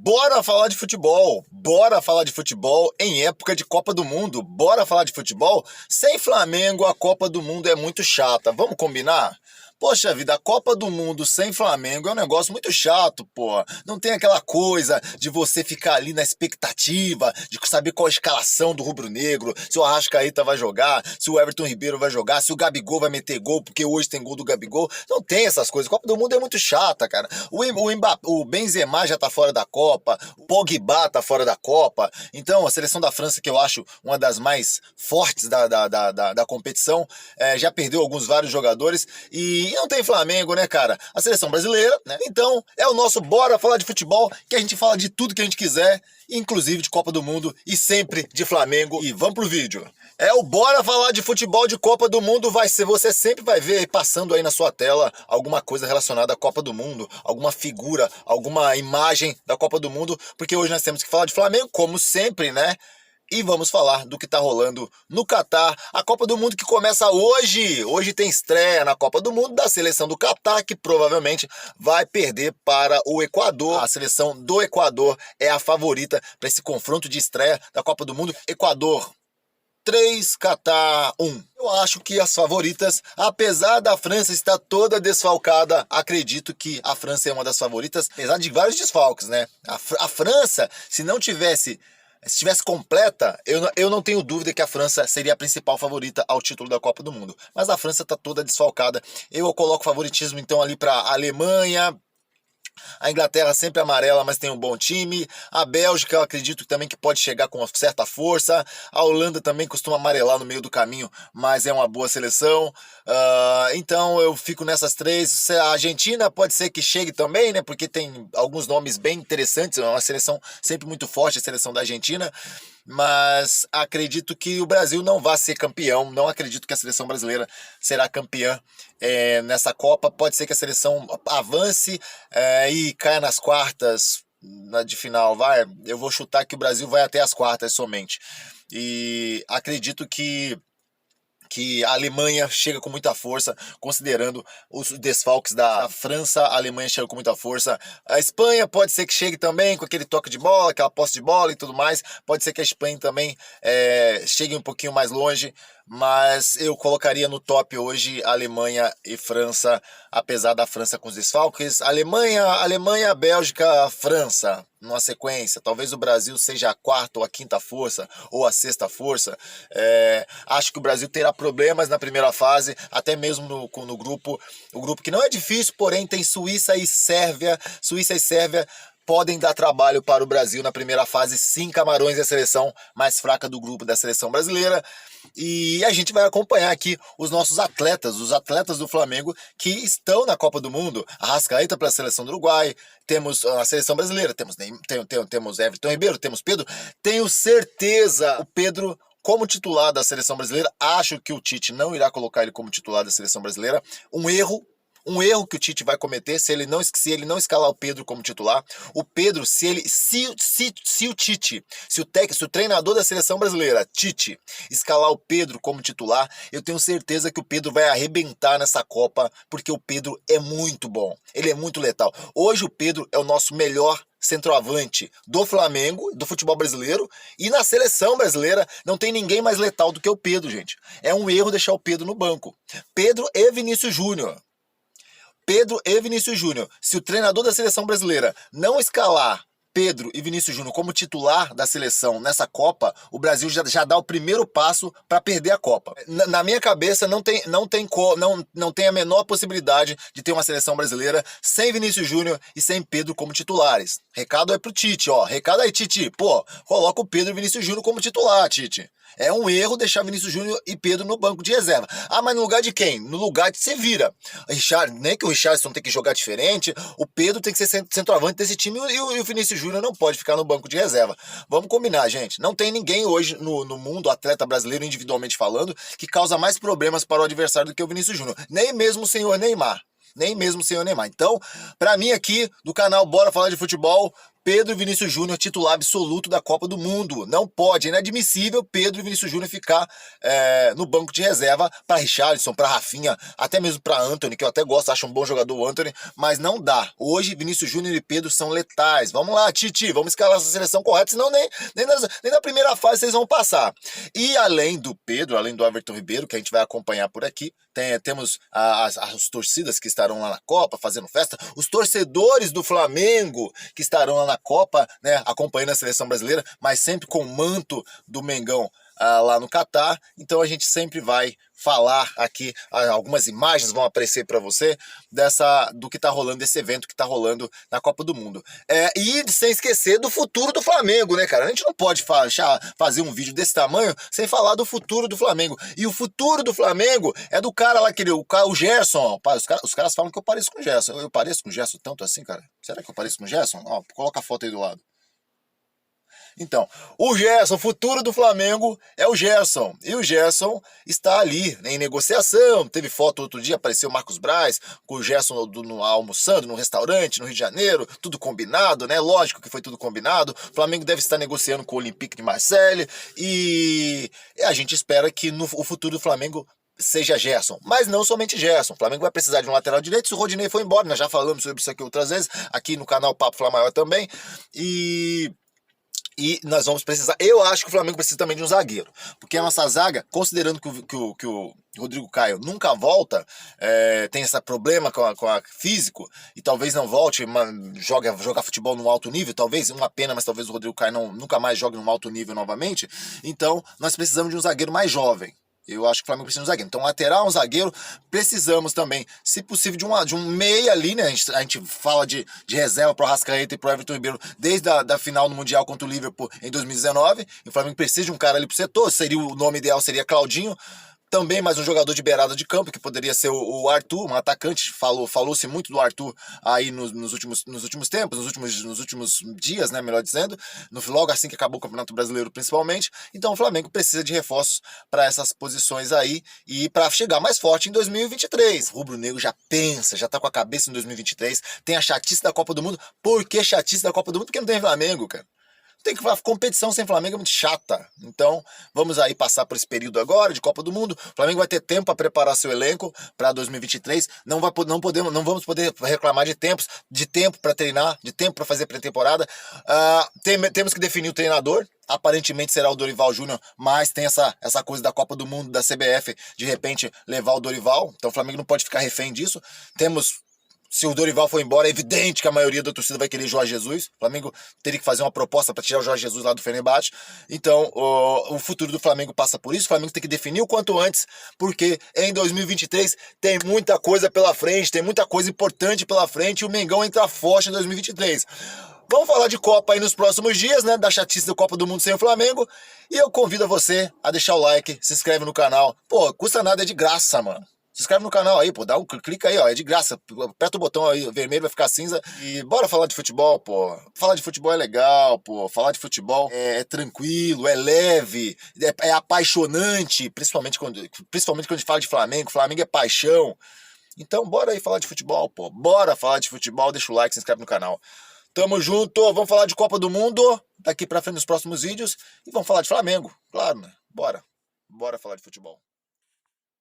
Bora falar de futebol, bora falar de futebol em época de Copa do Mundo, bora falar de futebol? Sem Flamengo a Copa do Mundo é muito chata, vamos combinar? Poxa vida, a Copa do Mundo sem Flamengo é um negócio muito chato, pô. Não tem aquela coisa de você ficar ali na expectativa de saber qual a escalação do rubro-negro, se o Arrascaeta vai jogar, se o Everton Ribeiro vai jogar, se o Gabigol vai meter gol, porque hoje tem gol do Gabigol. Não tem essas coisas. A Copa do Mundo é muito chata, cara. O Benzema já tá fora da Copa, o Pogba tá fora da Copa. Então, a seleção da França, que eu acho uma das mais fortes da competição, já perdeu vários jogadores e não tem Flamengo, né, cara? A seleção brasileira, né? Então, é o nosso Bora Falar de Futebol, que a gente fala de tudo que a gente quiser, inclusive de Copa do Mundo e sempre de Flamengo. E vamos pro vídeo. O Bora Falar de Futebol de Copa do Mundo vai ser, você sempre vai ver passando aí na sua tela alguma coisa relacionada à Copa do Mundo, alguma figura, alguma imagem da Copa do Mundo, porque hoje nós temos que falar de Flamengo, como sempre, né? E vamos falar do que tá rolando no Catar, a Copa do Mundo que começa hoje. Hoje tem estreia na Copa do Mundo da seleção do Catar, que provavelmente vai perder para o Equador. A seleção do Equador é a favorita para esse confronto de estreia da Copa do Mundo. Equador 3, Catar 1. Eu acho que as favoritas, apesar da França estar toda desfalcada, acredito que a França é uma das favoritas, apesar de vários desfalques, né? A França, se estivesse completa, eu não tenho dúvida que a França seria a principal favorita ao título da Copa do Mundo. Mas a França está toda desfalcada. Eu coloco favoritismo então ali para a Alemanha. A Inglaterra sempre amarela, mas tem um bom time. A Bélgica eu acredito também que pode chegar com uma certa força. A Holanda também costuma amarelar no meio do caminho, mas é uma boa seleção. Então eu fico nessas três. A Argentina pode ser que chegue também, né? Porque tem alguns nomes bem interessantes. É uma seleção sempre muito forte, a seleção da Argentina. Mas acredito que o Brasil não vai ser campeão. Não acredito que a seleção brasileira será campeã nessa Copa. Pode ser que a seleção avance e caia nas quartas de final. Eu vou chutar que o Brasil vai até as quartas somente. E acredito que a Alemanha chega com muita força, considerando os desfalques da França. A Alemanha chega com muita força. A Espanha pode ser que chegue também com aquele toque de bola, aquela posse de bola e tudo mais. Pode ser que a Espanha também chegue um pouquinho mais longe, mas eu colocaria no top hoje Alemanha e França, apesar da França com os desfalques. Alemanha, Bélgica, França, numa sequência. Talvez o Brasil seja a quarta ou a quinta força, ou a sexta força. Acho que o Brasil terá problemas na primeira fase, até mesmo no grupo. O grupo que não é difícil, porém tem Suíça e Sérvia. Suíça e Sérvia podem dar trabalho para o Brasil na primeira fase. Sim, Camarões é a seleção mais fraca do grupo da seleção brasileira. E a gente vai acompanhar aqui os nossos atletas, os atletas do Flamengo que estão na Copa do Mundo. Arrascaeta para a seleção do Uruguai, temos a seleção brasileira, temos Everton Ribeiro, temos Pedro. Tenho certeza o Pedro como titular da seleção brasileira. Acho que o Tite não irá colocar ele como titular da seleção brasileira. Um erro que o Tite vai cometer se ele não escalar o Pedro como titular. O Pedro, se o treinador da seleção brasileira, Tite, escalar o Pedro como titular, eu tenho certeza que o Pedro vai arrebentar nessa Copa, porque o Pedro é muito bom, ele é muito letal. Hoje o Pedro é o nosso melhor centroavante do Flamengo, do futebol brasileiro, e na seleção brasileira não tem ninguém mais letal do que o Pedro, gente. É um erro deixar o Pedro no banco. Pedro e Vinícius Júnior. Se o treinador da seleção brasileira não escalar Pedro e Vinícius Júnior como titular da seleção nessa Copa, o Brasil já dá o primeiro passo para perder a Copa. Na minha cabeça não tem a menor possibilidade de ter uma seleção brasileira sem Vinícius Júnior e sem Pedro como titulares. Recado é pro Tite, ó. Recado aí, Tite. Coloca o Pedro e Vinícius Júnior como titular, Tite. É um erro deixar Vinícius Júnior e Pedro no banco de reserva. Mas no lugar de quem? No lugar de Sevilla. Nem que o Richarlison tem que jogar diferente, o Pedro tem que ser centroavante desse time e o Vinícius Júnior não pode ficar no banco de reserva. Vamos combinar, gente. Não tem ninguém hoje no mundo, atleta brasileiro, individualmente falando, que causa mais problemas para o adversário do que o Vinícius Júnior. Nem mesmo o senhor Neymar. Então, pra mim aqui, do canal Bora Falar de Futebol, Pedro Vinícius Júnior titular absoluto da Copa do Mundo. Não pode, é inadmissível Pedro Vinícius Júnior ficar no banco de reserva para Richarlison, para Rafinha, até mesmo para Antony, que eu até gosto, acho um bom jogador o Antony, mas não dá. Hoje Vinícius Júnior e Pedro são letais. Vamos lá, Titi, vamos escalar essa seleção correta, senão nem na primeira fase vocês vão passar. E além do Pedro, além do Everton Ribeiro, que a gente vai acompanhar por aqui, temos as torcidas que estarão lá na Copa fazendo festa, os torcedores do Flamengo que estarão lá na Copa, né, acompanhando a seleção brasileira, mas sempre com o manto do Mengão lá no Catar. Então a gente sempre vai falar aqui, algumas imagens vão aparecer para você do que tá rolando, desse evento que tá rolando na Copa do Mundo. E sem esquecer do futuro do Flamengo, né, cara? A gente não pode fazer um vídeo desse tamanho sem falar do futuro do Flamengo. E o futuro do Flamengo é do cara lá, o Gerson. Os caras falam que eu pareço com o Gerson. Eu pareço com o Gerson tanto assim, cara? Será que eu pareço com o Gerson? Ó, coloca a foto aí do lado. Então, o Gerson, o futuro do Flamengo é o Gerson. E o Gerson está ali, né, em negociação. Teve foto outro dia, apareceu o Marcos Braz com o Gerson almoçando no restaurante no Rio de Janeiro. Tudo combinado, né? Lógico que foi tudo combinado. O Flamengo deve estar negociando com o Olympique de Marseille. E a gente espera que o futuro do Flamengo seja Gerson, mas não somente Gerson. O Flamengo vai precisar de um lateral direito. Se o Rodinei for embora, nós já falamos sobre isso aqui outras vezes, aqui no canal Papo Fla Maior também. E nós vamos precisar. Eu acho que o Flamengo precisa também de um zagueiro. Porque a nossa zaga, considerando que o Rodrigo Caio nunca volta, tem esse problema com a físico, e talvez não volte, jogar futebol num alto nível, talvez, uma pena, mas talvez o Rodrigo Caio nunca mais jogue num alto nível novamente. Então, nós precisamos de um zagueiro mais jovem. Eu acho que o Flamengo precisa de um zagueiro. Então, lateral, um zagueiro, precisamos também, se possível, de um meia ali, né? A gente fala de reserva para o Arrascaeta e para o Everton Ribeiro desde a final no Mundial contra o Liverpool em 2019. E o Flamengo precisa de um cara ali pro setor. O nome ideal seria Claudinho. Também mais um jogador de beirada de campo, que poderia ser o Arthur, um atacante. Falou-se muito do Arthur aí nos últimos tempos, nos últimos dias, né, melhor dizendo, logo assim que acabou o Campeonato Brasileiro principalmente. Então o Flamengo precisa de reforços para essas posições aí e para chegar mais forte em 2023. O rubro-negro já pensa, já tá com a cabeça em 2023, tem a chatice da Copa do Mundo. Por que chatice da Copa do Mundo? Porque não tem Flamengo, cara. Tem que falar, competição sem Flamengo é muito chata. Então, vamos aí passar por esse período agora de Copa do Mundo. O Flamengo vai ter tempo para preparar seu elenco para 2023. Não vamos poder reclamar de tempo para treinar, de tempo para fazer pré-temporada. Temos que definir o treinador. Aparentemente será o Dorival Júnior, mas tem essa coisa da Copa do Mundo, da CBF, de repente levar o Dorival. Então, o Flamengo não pode ficar refém disso. Se o Dorival for embora, é evidente que a maioria da torcida vai querer Jorge Jesus. O Flamengo teria que fazer uma proposta para tirar o Jorge Jesus lá do Fenerbahçe. Então, o futuro do Flamengo passa por isso. O Flamengo tem que definir o quanto antes, porque em 2023 tem muita coisa pela frente, tem muita coisa importante pela frente e o Mengão entra forte em 2023. Vamos falar de Copa aí nos próximos dias, né? Da chatice da Copa do Mundo sem o Flamengo. E eu convido você a deixar o like, se inscreve no canal. Pô, custa nada, é de graça, mano. Se inscreve no canal aí, pô, clica aí, ó, é de graça, aperta o botão aí, vermelho vai ficar cinza e bora falar de futebol, pô. Falar de futebol é legal, pô, falar de futebol é tranquilo, é leve, é apaixonante, principalmente quando a gente fala de Flamengo é paixão. Então bora aí falar de futebol, pô, bora falar de futebol, deixa o like, se inscreve no canal. Tamo junto, vamos falar de Copa do Mundo daqui pra frente nos próximos vídeos e vamos falar de Flamengo, claro, né, bora falar de futebol.